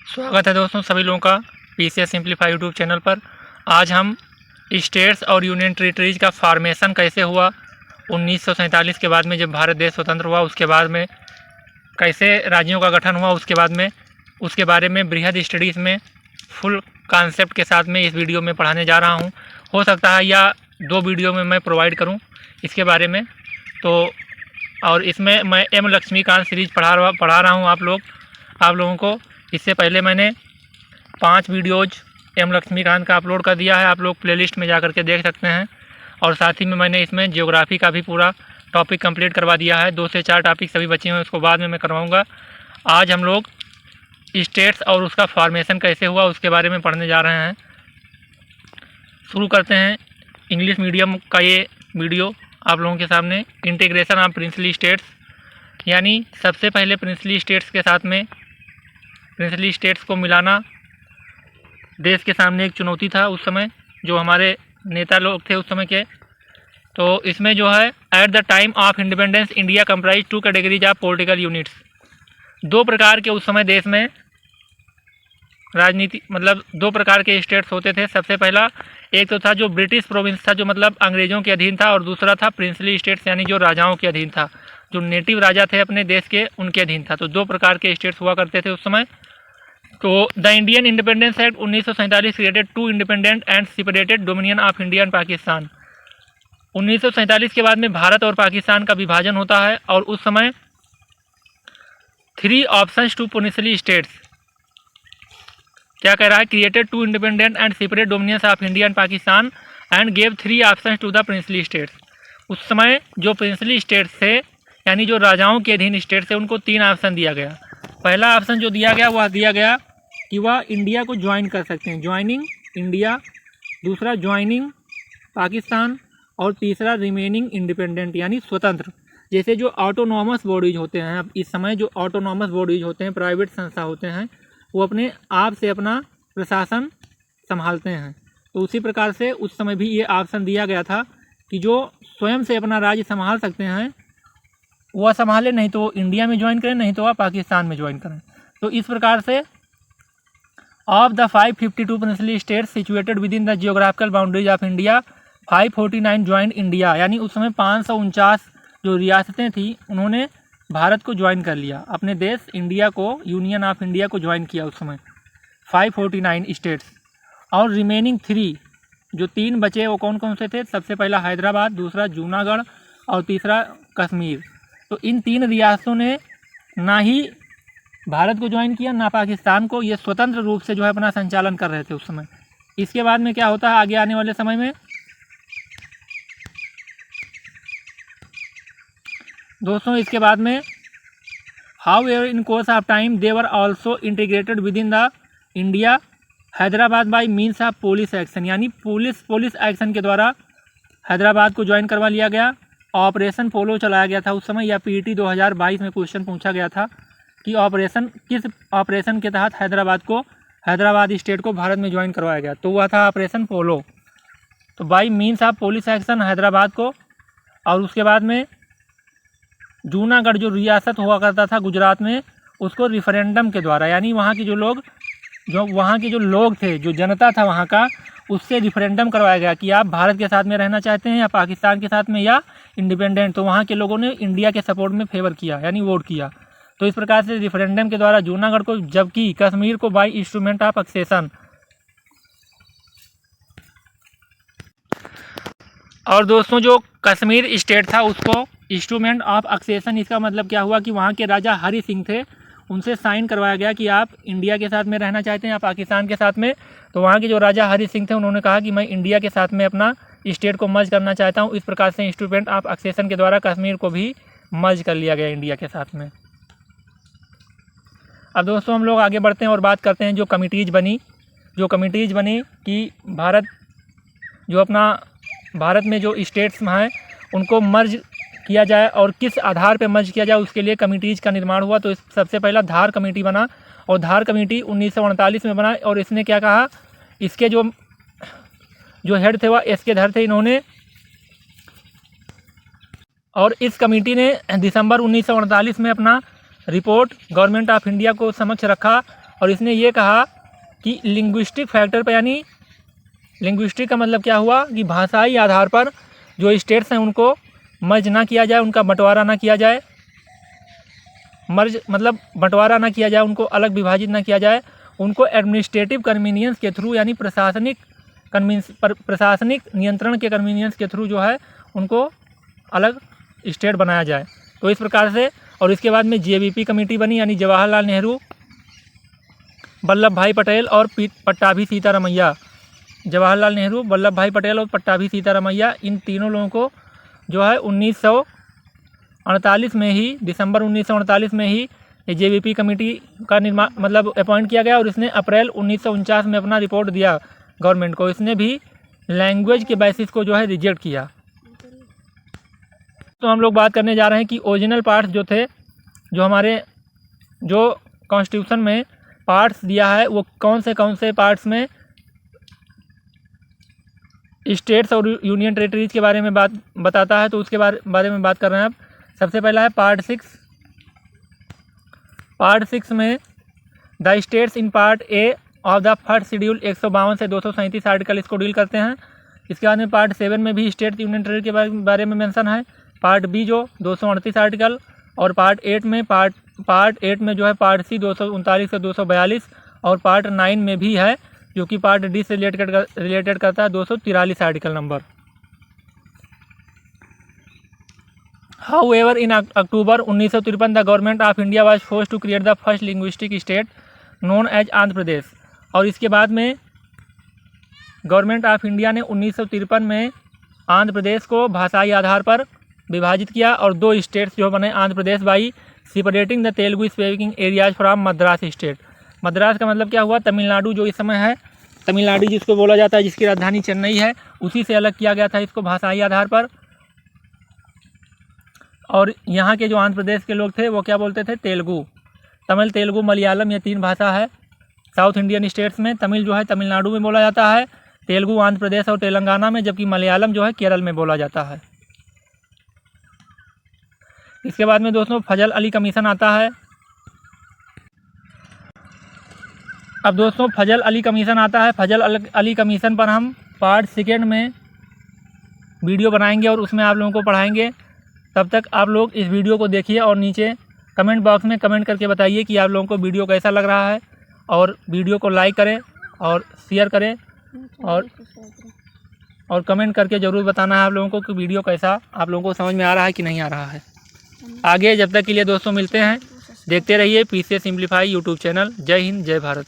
स्वागत है दोस्तों सभी लोगों का पीसीएस सिंप्लीफाई यूट्यूब चैनल पर। आज हम स्टेट्स और यूनियन टेरिटरीज का फॉर्मेशन कैसे हुआ 1947 के बाद में, जब भारत देश स्वतंत्र हुआ उसके बाद में कैसे राज्यों का गठन हुआ उसके बाद में, उसके बारे में बृहद स्टडीज़ में फुल कॉन्सेप्ट के साथ में इस वीडियो में पढ़ाने जा रहा हूं। हो सकता है या 2 वीडियो में मैं प्रोवाइड करूं इसके बारे में। तो और इसमें मैं एम लक्ष्मीकांत सीरीज पढ़ा रहा हूं आप लोगों को। इससे पहले मैंने 5 वीडियोज़ एम लक्ष्मीकांत का अपलोड कर दिया है, आप लोग प्लेलिस्ट में जा कर के देख सकते हैं। और साथ ही में मैंने इसमें ज्योग्राफी का भी पूरा टॉपिक कंप्लीट करवा दिया है। 2 से 4 टॉपिक सभी बचे हुए हैं, उसको बाद में मैं करवाऊँगा। आज हम लोग स्टेट्स और उसका फॉर्मेशन कैसे हुआ उसके बारे में पढ़ने जा रहे हैं। शुरू करते हैं इंग्लिश मीडियम का ये वीडियो आप लोगों के सामने। इंटीग्रेशन ऑफ प्रिंसली स्टेट्स, यानी सबसे पहले प्रिंसली स्टेट्स के साथ में प्रिंसली स्टेट्स को मिलाना देश के सामने एक चुनौती था उस समय, जो हमारे नेता लोग थे उस समय के। तो इसमें जो है at the time of independence India comprise 2 categories of political units. 2 प्रकार के उस समय देश में राजनीति, मतलब 2 प्रकार के स्टेट्स होते थे। सबसे पहला एक तो था जो ब्रिटिश प्रोविंस था, जो मतलब अंग्रेज़ों के अधीन था, और दूसरा था प्रिंसली स्टेट्स, यानी जो राजाओं के अधीन था, जो नेटिव राजा थे अपने देश के, उनके अधीन था। तो 2 प्रकार के स्टेट्स हुआ करते थे उस समय। तो the Indian independence act 1947 created 2 independent and separated dominion of India and Pakistan. 1947 के बाद में भारत और पाकिस्तान का विभाजन होता है, और उस समय 3 ऑप्शंस टू प्रिंसली स्टेट्स। क्या कह रहा है? Created 2 independent and separate dominions of India and Pakistan and gave 3 options to the princely states. उस समय जो प्रिंसली स्टेट्स थे, यानी जो राजाओं के अधीन स्टेट्स थे, उनको 3 ऑप्शन दिया गया। पहला ऑप्शन जो दिया गया वह दिया गया कि वह इंडिया को ज्वाइन कर सकते हैं, ज्वाइनिंग इंडिया। दूसरा ज्वाइनिंग पाकिस्तान। और तीसरा रिमेनिंग इंडिपेंडेंट, यानी स्वतंत्र। जैसे जो ऑटोनॉमस बॉडीज होते हैं, अब इस समय जो ऑटोनॉमस बॉडीज होते हैं, प्राइवेट संस्था होते हैं, वो अपने आप से अपना प्रशासन संभालते हैं। तो उसी प्रकार से उस समय भी ये ऑप्शन दिया गया था कि जो स्वयं से अपना राज्य संभाल सकते हैं वह संभाले, नहीं तो इंडिया में ज्वाइन करें, नहीं तो वह पाकिस्तान में ज्वाइन करें। तो इस प्रकार से of the 552 princely states situated with in the geographical boundaries of India 549 join India, यानी उस समय 549 जो रियासतें थी उन्होंने भारत को ज्वाइन कर लिया, अपने देश इंडिया को, यूनियन ऑफ इंडिया को ज्वाइन किया उस समय 549 स्टेट्स। और रिमेनिंग 3 जो 3 बचे वो कौन कौन से थे? सबसे पहला हैदराबाद, दूसरा जूनागढ़ और तीसरा कश्मीर। तो इन 3 रियासतों ने ना ही भारत को ज्वाइन किया ना पाकिस्तान को, ये स्वतंत्र रूप से जो है अपना संचालन कर रहे थे उस समय। इसके बाद में क्या होता है आगे आने वाले समय में? दोस्तों इसके बाद में how ever in course of time they were also integrated with in the India Hyderabad by means of police action, यानी पुलिस एक्शन के द्वारा हैदराबाद को ज्वाइन करवा लिया गया। ऑपरेशन पोलो चलाया गया था उस समय, या पीटी 2022 में क्वेश्चन पूछा गया था कि किस ऑपरेशन के तहत हैदराबाद स्टेट को भारत में ज्वाइन करवाया गया, तो वह था ऑपरेशन पोलो। तो by means of police action Hyderabad को। और उसके बाद में जूनागढ़ जो रियासत हुआ करता था गुजरात में, उसको रिफरेंडम के द्वारा, यानी वहाँ के जो लोग थे, जो जनता था वहाँ का, उससे रिफरेंडम करवाया गया कि आप भारत के साथ में रहना चाहते हैं या पाकिस्तान के साथ में या इंडिपेंडेंट। तो वहाँ के लोगों ने इंडिया के सपोर्ट में फेवर किया, यानी वोट किया। तो इस प्रकार से रिफरेंडम के द्वारा जूनागढ़ को, जबकि कश्मीर को बाई इंस्ट्रूमेंट ऑफ एक्सेशन। और दोस्तों जो कश्मीर स्टेट था उसको इंस्ट्रूमेंट ऑफ एक्सेशन, इसका मतलब क्या हुआ कि वहाँ के राजा हरि सिंह थे, उनसे साइन करवाया गया कि आप इंडिया के साथ में रहना चाहते हैं या पाकिस्तान के साथ में। तो वहाँ के जो राजा हरि सिंह थे उन्होंने कहा कि मैं इंडिया के साथ में अपना स्टेट को मर्ज करना चाहता हूँ। इस प्रकार से इंस्ट्रूमेंट ऑफ एक्सेशन के द्वारा कश्मीर को भी मर्ज कर लिया गया इंडिया के साथ में। अब दोस्तों हम लोग आगे बढ़ते हैं और बात करते हैं जो कमिटीज़ बनी कि भारत में जो स्टेट्स हैं उनको मर्ज किया जाए, और किस आधार पर मर्ज किया जाए उसके लिए कमिटीज़ का निर्माण हुआ। तो सबसे पहला धार कमेटी बना, और धार कमेटी 1948 में बना। और इसने क्या कहा, इसके जो हेड थे वह एस के धर थे इन्होंने, और इस कमेटी ने दिसंबर 1948 में अपना रिपोर्ट गवर्नमेंट ऑफ इंडिया को समक्ष रखा और इसने ये कहा कि लिंग्विस्टिक फैक्टर पर, यानी लिंग्विस्टिक का मतलब क्या हुआ कि भाषाई आधार पर जो स्टेट्स हैं उनको मर्ज ना किया जाए, उनका बंटवारा ना किया जाए। मर्ज मतलब बंटवारा ना किया जाए, उनको अलग विभाजित ना किया जाए, उनको एडमिनिस्ट्रेटिव कन्वीनियंस के थ्रू, यानी प्रशासनिक नियंत्रण के कन्वीनियंस के थ्रू जो है उनको अलग स्टेट बनाया जाए। तो इस प्रकार से, और इसके बाद में JVP कमेटी बनी, यानी जवाहरलाल नेहरू, वल्लभ भाई पटेल और पट्टाभी सीतारमैया। जवाहरलाल नेहरू, वल्लभ भाई पटेल और पट्टाभी सीतारमैया, इन तीनों लोगों को जो है 1948 में ही, दिसंबर 1948 में ही JVP कमेटी का निर्माण मतलब अपॉइंट किया गया, और इसने अप्रैल 1949 में अपना रिपोर्ट दिया गवर्नमेंट को। इसने भी लैंग्वेज के बेसिस को जो है रिजेक्ट किया। तो हम लोग बात करने जा रहे हैं कि ओरिजिनल पार्ट्स जो थे, जो हमारे जो कॉन्स्टिट्यूशन में पार्ट्स दिया है, वो कौन से पार्ट्स में स्टेट्स और यूनियन टेरिटरीज के बारे में बात बताता है। तो उसके बारे में बात कर रहे हैं अब। सबसे पहला है पार्ट 6। पार्ट 6 में the states in part A of the first schedule 152 से 237 आर्टिकल इसको डील करते हैं। इसके बाद में पार्ट 7 में भी स्टेट यूनियन टेरिटरी के बारे में मेंशन है। पार्ट बी जो 238 आर्टिकल, और पार्ट 8 में जो है पार्ट सी 239 से 242, और पार्ट 9 में भी है जो कि पार्ट डी से रिलेटेड करता है 243 article number. However, in October 1953 the government of India was forced to create the first linguistic state known as Andhra Pradesh. और इसके बाद में गवर्नमेंट ऑफ इंडिया ने 1953 में आंध्र प्रदेश को भाषाई आधार पर विभाजित किया, और 2 स्टेट्स जो बने Andhra Pradesh by separating the Telugu speaking areas from Madras state. Madras का मतलब क्या हुआ, तमिलनाडु जो इस समय है, तमिलनाडु जिसको बोला जाता है, जिसकी राजधानी चेन्नई है, उसी से अलग किया गया था इसको भाषाई आधार पर। और यहाँ के जो आंध्र प्रदेश के लोग थे वो क्या बोलते थे, तेलुगु। तमिल, तेलुगु, मलयालम, ये 3 भाषा है साउथ इंडियन स्टेट्स में। तमिल जो है तमिलनाडु में बोला जाता है, तेलुगु आंध्र प्रदेश और तेलंगाना में, जबकि मलयालम जो है केरल में बोला जाता है। इसके बाद में दोस्तों फजल अली कमीशन आता है। अब दोस्तों फजल अली कमीशन आता है। फजल अली कमीशन पर हम पार्ट 2 में वीडियो बनाएंगे और उसमें आप लोगों को पढ़ाएंगे। तब तक आप लोग इस वीडियो को देखिए और नीचे कमेंट बॉक्स में कमेंट करके बताइए कि आप लोगों को वीडियो कैसा लग रहा है, और वीडियो को लाइक करें और शेयर करें, और कमेंट करके ज़रूर बताना है आप लोगों को कि वीडियो कैसा आप लोगों को समझ में आ रहा है कि नहीं आ रहा है। आगे जब तक के लिए दोस्तों मिलते हैं, देखते रहिए PCA सिंप्लीफाई यूट्यूब चैनल। जय हिंद, जय भारत।